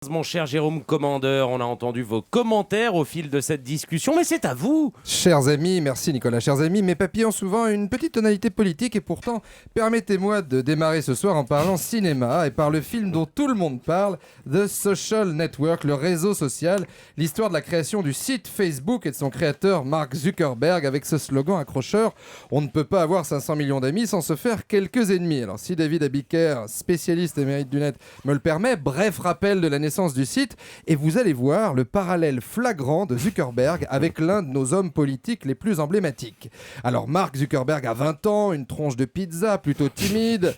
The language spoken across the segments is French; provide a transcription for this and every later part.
mon cher Jérôme Commandeur. On a entendu vos commentaires au fil de cette discussion, mais c'est à vous. Chers amis, merci Nicolas, chers amis, mes papiers ont souvent une petite tonalité politique et pourtant, permettez-moi de démarrer ce soir en parlant cinéma et par le film dont tout le monde parle, The Social Network, le réseau social, l'histoire de la création du site Facebook et de son créateur Mark Zuckerberg avec ce slogan accrocheur « On ne peut pas avoir 500 millions d'amis sans se faire quelques ennemis ». Alors si David Abiker, spécialiste émérite du net, me le permet, bref rappel de la naissance du site et vous allez voir le parallèle flagrant de Zuckerberg avec l'un de nos hommes politiques les plus emblématiques. Alors Mark Zuckerberg a 20 ans, une tronche de pizza, plutôt timide,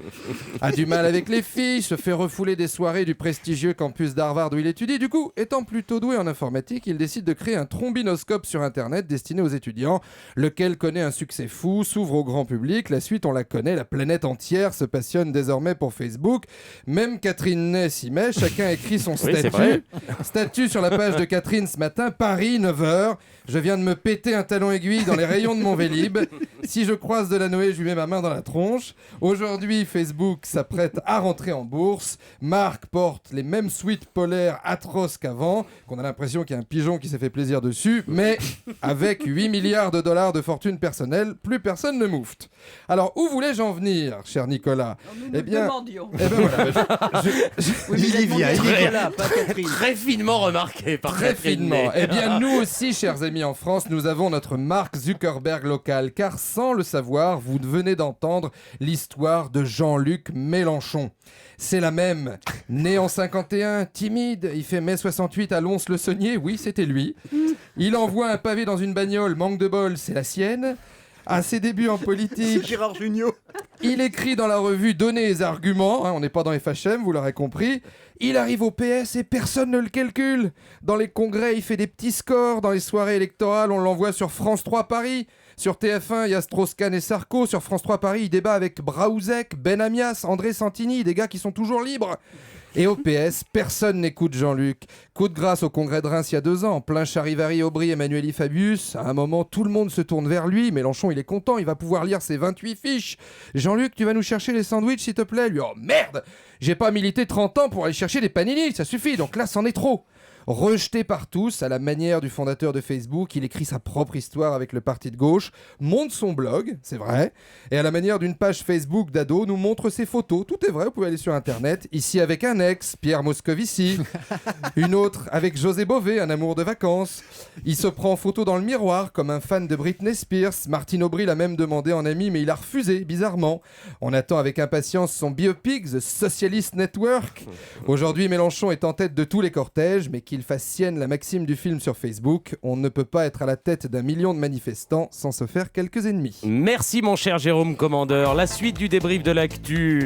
a du mal avec les filles, se fait refouler des soirées du prestigieux campus d'Harvard où il étudie. Du coup, étant plutôt doué en informatique, il décide de créer un trombinoscope sur Internet destiné aux étudiants, lequel connaît un succès fou, s'ouvre au grand public. La suite, on la connaît, la planète entière se passionne désormais pour Facebook. Même Catherine Ney s'y met, chacun écrit son statut. Statut sur la page de Catherine ce matin, Paris, 9h. Je viens de me péter un talon aiguille dans les rayons de mon Vélib. Si je croise Delanoë, je lui mets ma main dans la tronche. Aujourd'hui, Facebook s'apprête à rentrer en bourse. Mark porte les mêmes sweats polaires atroces qu'avant, qu'on a l'impression qu'il y a un pigeon qui s'est fait plaisir dessus, mais avec 8 milliards de dollars de fortune personnelle, plus personne ne moufte. Alors, où voulais-je en venir, cher Nicolas ? Nous demandions. Eh ben voilà, Il y vient, Nicolas, pas Catherine. Très finement remarqué par très Catherine finement. Ney. Eh bien, nous aussi, chers amis en France, nous avons notre Mark Zuckerberg local, car sans le savoir, vous venez d'entendre l'histoire de Jean-Luc Mélenchon. C'est la même. Né en 51, timide, il fait mai 68 à Lons-le-Saunier, oui, c'était lui. Il envoie un pavé dans une bagnole, manque de bol, c'est la sienne. À ses débuts en politique, Gérard Jugnot. il écrit dans la revue Donner les arguments, on n'est pas dans FHM, vous l'aurez compris. Il arrive au PS et personne ne le calcule. Dans les congrès, il fait des petits scores. Dans les soirées électorales, on l'envoie sur France 3 Paris. Sur TF1, il y a Strauss-Kahn et Sarko. Sur France 3 Paris, il débat avec Braouzek, Ben Amias, André Santini, des gars qui sont toujours libres. Et au PS, personne n'écoute Jean-Luc. Coup de grâce au congrès de Reims il y a 2 ans, en plein Charivari, Aubry, Emmanuel Fabius. À un moment, tout le monde se tourne vers lui. Mélenchon, il est content, il va pouvoir lire ses 28 fiches. Jean-Luc, tu vas nous chercher les sandwichs, s'il te plaît. Lui, oh merde, j'ai pas milité 30 ans pour aller chercher des panini, ça suffit. Donc là, c'en est trop. Rejeté par tous, à la manière du fondateur de Facebook, il écrit sa propre histoire avec le parti de gauche, monte son blog, c'est vrai, et à la manière d'une page Facebook d'ado, nous montre ses photos. Tout est vrai, vous pouvez aller sur Internet. Ici avec un ex, Pierre Moscovici. Une autre avec José Bové, un amour de vacances. Il se prend en photo dans le miroir, comme un fan de Britney Spears. Martine Aubry l'a même demandé en ami, mais il a refusé, bizarrement. On attend avec impatience son biopic, The Socialist Network. Aujourd'hui, Mélenchon est en tête de tous les cortèges, mais qu'il fasse sienne la maxime du film sur Facebook, on ne peut pas être à la tête d'1 million de manifestants sans se faire quelques ennemis. Merci mon cher Jérôme Commandeur. La suite du débrief de l'actu.